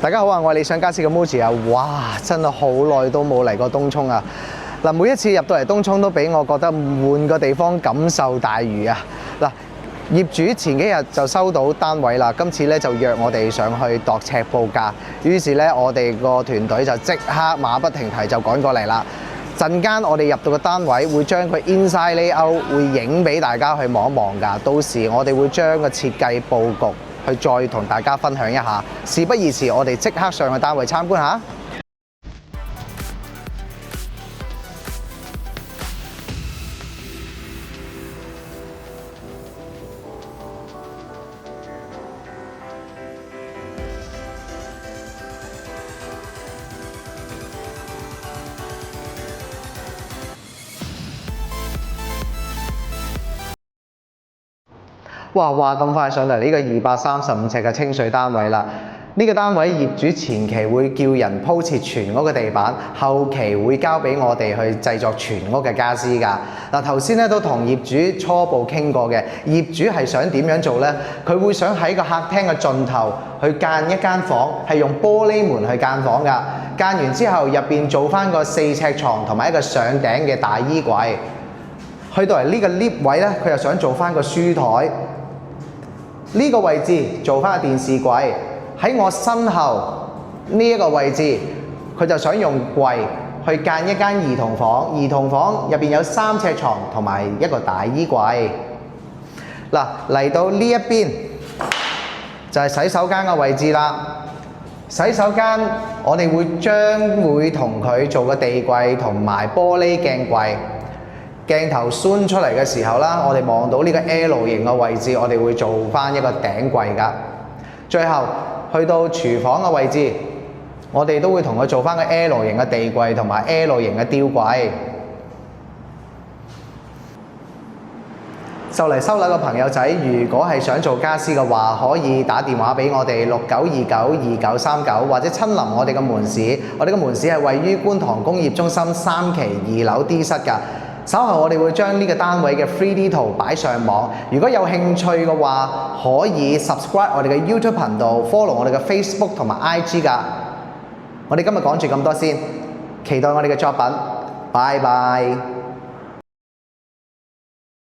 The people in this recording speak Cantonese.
大家好啊，我係理想家私嘅 Muji 啊！哇，真係好耐都冇嚟過東涌啊！嗱，每一次入到嚟東涌都俾我覺得換個地方感受大嶼啊！嗱，業主前幾日就收到單位啦，今次咧就約我哋上去度尺報價，於是咧我哋個團隊就即刻馬不停蹄就趕過嚟啦。陣間我哋入到個單位會將佢 inside layout 會影俾大家去望一望㗎，到時我哋會將個設計佈局去再同大家分享一下。事不宜遲，我哋即刻上去單位參觀下。哇！咁快上嚟呢個235尺嘅清水單位啦！呢個單位業主前期會叫人鋪設全屋嘅地板，後期會交俾我哋去製作全屋嘅家私㗎。嗱，頭先咧都同業主初步傾過嘅，業主係想點樣做呢？佢會想喺個客廳嘅盡頭去間一間房，係用玻璃門去間房㗎。間完之後，入邊做翻個4尺床同埋一個上頂嘅大衣櫃。去到嚟呢個 lift 位咧，佢又想做翻個書台。呢個位置做翻個電視櫃，喺我身後呢一個位置，佢就想用櫃去間一間兒童房。兒童房入邊有3尺床同埋一個大衣櫃。嗱，嚟到呢一邊就係洗手間嘅位置啦。洗手間我哋會同佢做個地櫃同埋玻璃鏡櫃。鏡頭伸出嚟嘅時候啦，我哋望到呢個 L 型嘅位置，我哋會做翻一個頂櫃㗎。最後去到廚房嘅位置，我哋都會同佢做翻個 L 型嘅地櫃同埋 L 型嘅吊櫃。就嚟收樓嘅朋友仔，如果係想做家私嘅話，可以打電話俾我哋69292939，或者親臨我哋嘅門市。我哋嘅門市係位於觀塘工業中心3期2樓 D 室㗎。稍後我哋會將呢個單位嘅 3D 圖擺上網，如果有興趣嘅話，可以 subscribe 我哋嘅 YouTube 頻道 ，follow 我哋嘅 Facebook 同埋 IG 㗎。我哋今日講住咁多先，期待我哋嘅作品，拜拜。